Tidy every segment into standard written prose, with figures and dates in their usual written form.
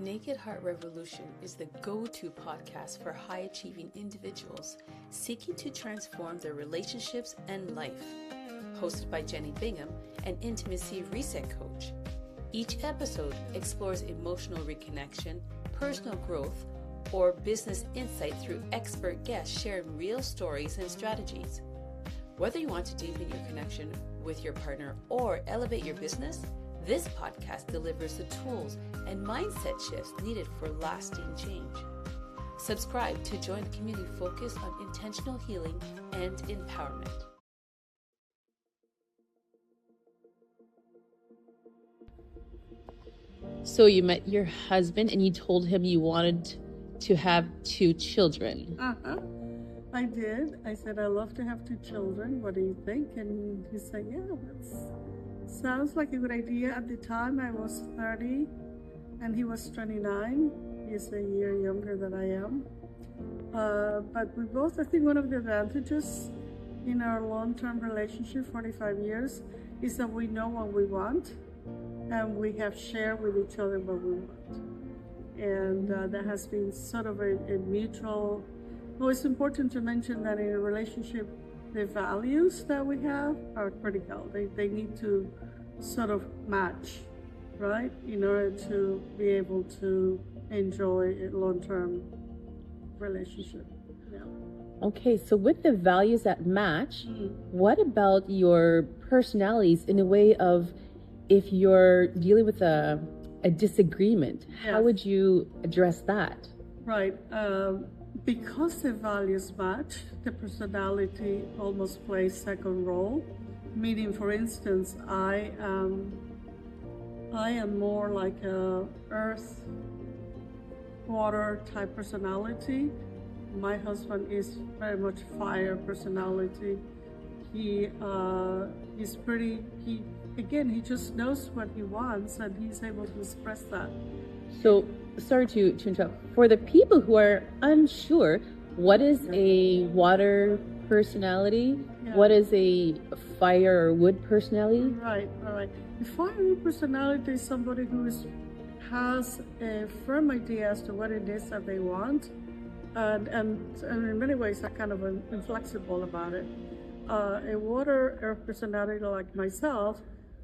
Naked Heart Revolution is the go-to podcast for high-achieving individuals seeking to transform their relationships and life. Hosted by Jenny Bingham, an intimacy reset coach. Each episode explores emotional reconnection, personal growth, or business insight through expert guests sharing real stories and strategies. Whether you want to deepen your connection with your partner or elevate your business, this podcast delivers the tools and mindset shifts needed for lasting change. Subscribe to join the community focused on intentional healing and empowerment. So you met your husband and you told him you wanted to have 2 children. I did. I said, I love to have 2 children. What do you think? And he said, yeah, that sounds like a good idea. At the time, I was 30 and he was 29. He's a year younger than I am. But we both, I think one of the advantages in our long-term relationship, 45 years, is that we know what we want and we have shared with each other what we want. And that has been sort of a mutual. Well, it's important to mention that in a relationship, the values that we have are critical. They need to sort of match, right? In order to be able to enjoy a long-term relationship. Yeah. Okay, so with the values that match, what about your personalities in a way of if you're dealing with a disagreement, how would you address that? Right. Because the values match, the personality almost plays second role. Meaning, for instance, I am more like a earth, water type personality. My husband is very much fire personality. He just knows what he wants and he's able to express that. So, sorry to interrupt. For the people who are unsure, what is a water personality? Yeah. What is a fire or wood personality? Right. A fire personality is somebody who has a firm idea as to what it is that they want, and in many ways are kind of inflexible about it. A water earth personality like myself,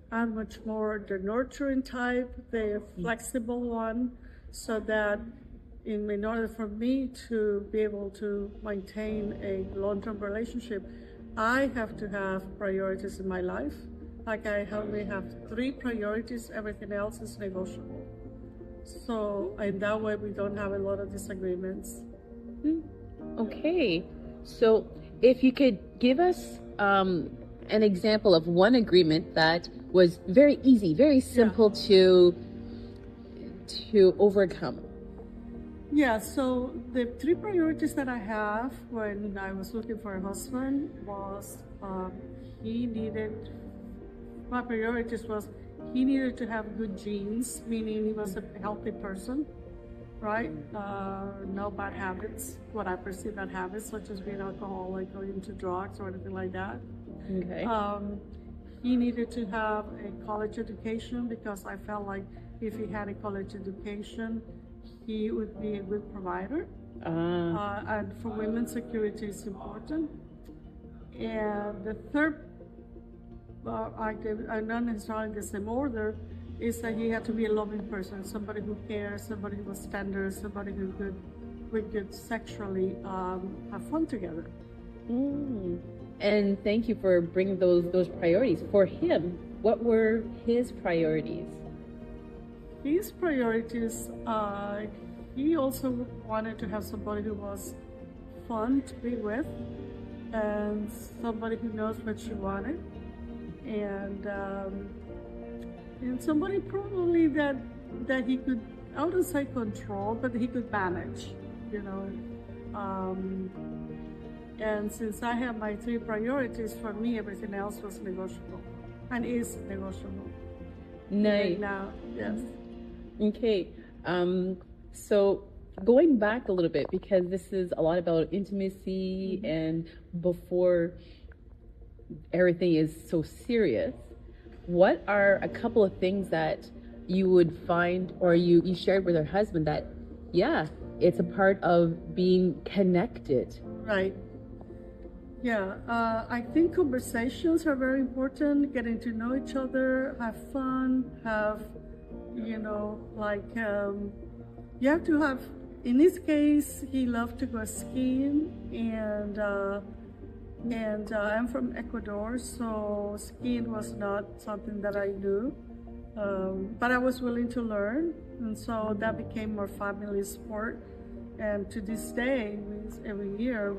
I'm much more the nurturing type, the flexible one, so that in order for me to be able to maintain a long-term relationship, I have to have priorities in my life. Like I only have 3 priorities, everything else is negotiable. So in that way, we don't have a lot of disagreements. Okay, so if you could give us an example of one agreement that was very easy, very simple to overcome. Yeah, so the 3 priorities that I have when I was looking for a husband was my priorities was he needed to have good genes, meaning he was a healthy person, right? No bad habits, what I perceive bad habits, such as being alcoholic or into drugs or anything like that. Okay. He needed to have a college education because I felt like if he had a college education, he would be a good provider. And for women, security is important. And the third, not necessarily the same order, is that he had to be a loving person, somebody who cares, somebody who was tender, somebody who could sexually have fun together. And thank you for bringing those priorities. For him, what were his priorities? His priorities, he also wanted to have somebody who was fun to be with and somebody who knows what she wanted, and somebody probably that he could, I wouldn't say control, but he could manage, and since I have my 3 priorities, for me everything else was negotiable and is negotiable. Nice. Right now, yes. Okay, so going back a little bit, because this is a lot about intimacy and before everything is so serious, what are a couple of things that you would find, or you shared with her husband that, yeah, it's a part of being connected. Right. Yeah, I think conversations are very important, getting to know each other, have fun, have, you know, like, you have to have, in his case, he loved to go skiing, and I'm from Ecuador, so skiing was not something that I knew, but I was willing to learn, and so that became our family sport. And to this day, every year,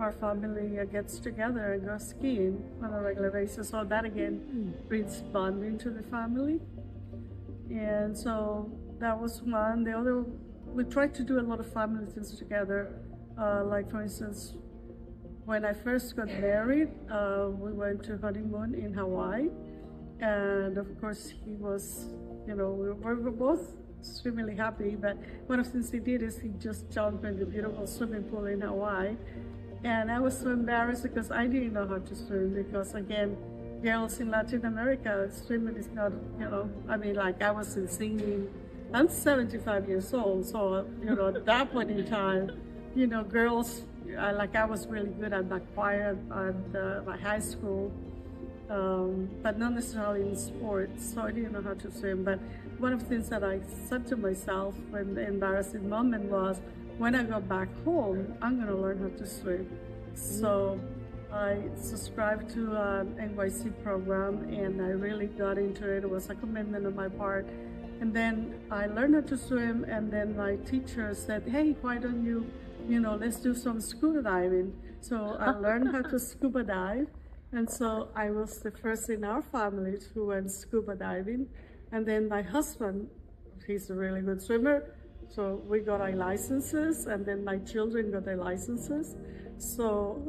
our family gets together and goes skiing on a regular basis. So that again brings bonding to the family. And so that was one. The other, we tried to do a lot of family things together. Like for instance, when I first got married, we went to honeymoon in Hawaii. And of course he was, you know, we were both extremely happy, but one of the things he did is he just jumped in the beautiful swimming pool in Hawaii. And I was so embarrassed because I didn't know how to swim, because again, girls in Latin America, swimming is not, you know, I mean, like I was singing, I'm 75 years old, so, you know, at that point in time, you know, girls, like I was really good at my choir at my high school, but not necessarily in sports, so I didn't know how to swim. But one of the things that I said to myself when the embarrassing moment was, when I go back home, I'm going to learn how to swim. So I subscribed to an NYC program, and I really got into it. It was a commitment on my part. And then I learned how to swim, and then my teacher said, hey, why don't you, you know, let's do some scuba diving. So I learned how to scuba dive. And so I was the first in our family who went scuba diving. And then my husband, he's a really good swimmer, so we got our licenses, and then my children got their licenses. So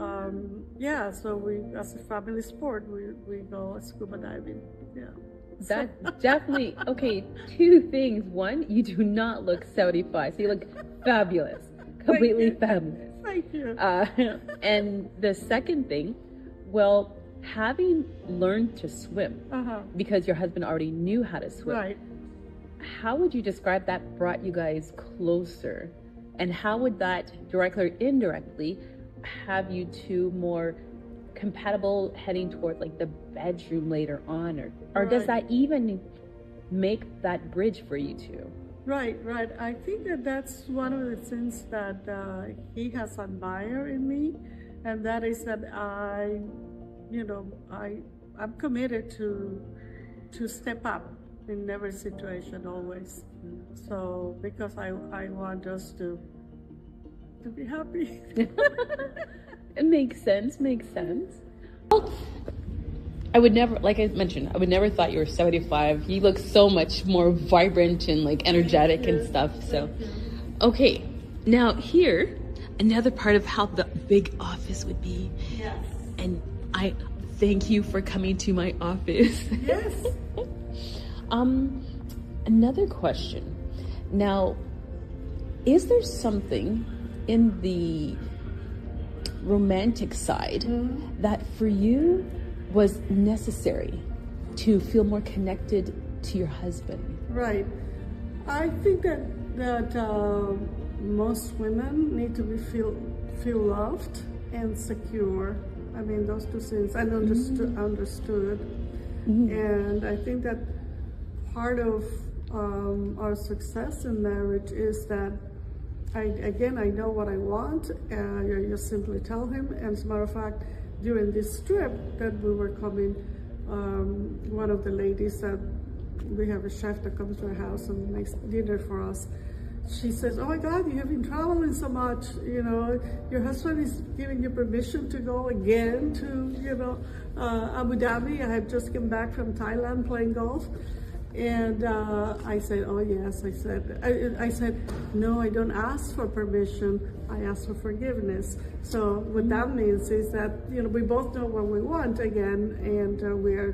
yeah, so we, as a family sport, we go scuba diving. Yeah. That's definitely, okay, two things. One, you do not look 75, so you look fabulous, completely fabulous. Thank you. And the second thing, well, having learned to swim, because your husband already knew how to swim, right. How would you describe that brought you guys closer? And how would that, directly or indirectly, have you two more compatible heading towards like the bedroom later on? Or Right. does that even make that bridge for you two? Right. I think that that's one of the things that he has admired in me, and that is that I'm committed to step up in every situation always. So because I want us to be happy. It makes sense. Well, I would never, like I mentioned, I would never thought you were 75. You look so much more vibrant and like energetic and stuff. So, okay, now here, another part of how the big office would be. Yes. And I thank you for coming to my office. Yes. Another question. Now, is there something in the romantic side that for you was necessary to feel more connected to your husband? Right. I think that most women need to feel loved and secure. I mean, those two things, and understood. And I think that part of our success in marriage is that I know what I want, and you simply tell him. And as a matter of fact, during this trip that we were coming, one of the ladies that we have a chef that comes to our house and makes dinner for us. She says, "Oh my God, you have been traveling so much. You know, your husband is giving you permission to go again to, Abu Dhabi. I have just come back from Thailand playing golf." And I said, "Oh yes." I said, "No, I don't ask for permission. I ask for forgiveness." So what that means is that we both know what we want again, and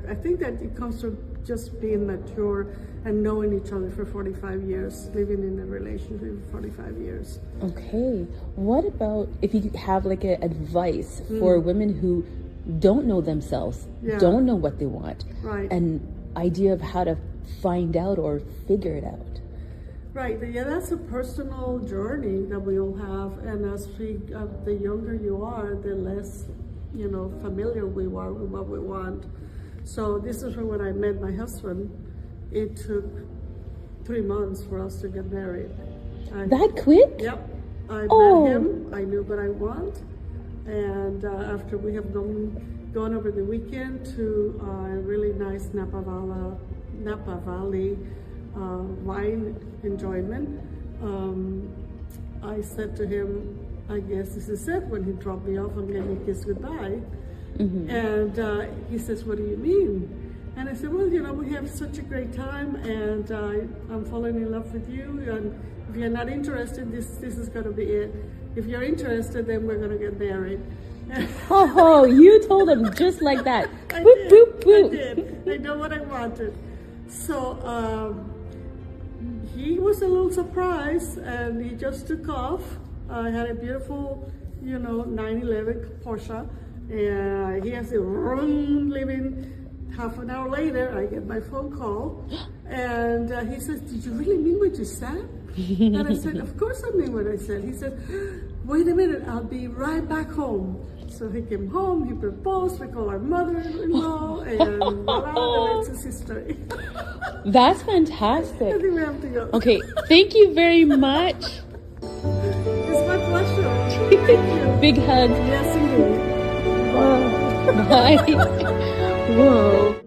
I think that it comes from just being mature and knowing each other for 45 years, living in a relationship for 45 years. Okay. What about if you have like an advice for women who don't know themselves, don't know what they want, Right. an idea of how to find out or figure it out? Right. Yeah, that's a personal journey that we all have, and as the younger you are, the less, familiar we are with what we want. So this is when I met my husband. It took 3 months for us to get married. That quick? Yep. I met him. I knew what I want, and after we have gone over the weekend to a really nice Napa Valley wine enjoyment, I said to him, I guess this is it. When he dropped me off and gave me a kiss goodbye. Mm-hmm. And he says, what do you mean? And I said, well, we have such a great time, and I'm falling in love with you, and if you're not interested, this is going to be it. If you're interested, then we're going to get married. Oh, you told him just like that. I boop, did. boop, boop. I did. I know what I wanted. So he was a little surprised, and he just took off. I had a beautiful, 911 Porsche, and he has a room living. Half an hour later, I get my phone call, and he says, did you really mean what you said? And I said, of course I mean what I said. He said, wait a minute, I'll be right back home. So he came home, he proposed, we called our mother-in-law, and voila, the rest is history. That's fantastic. I think we have to go. Okay, thank you very much. It's my pleasure. Thank you. Big hug. Yes, indeed. Bye. Whoa.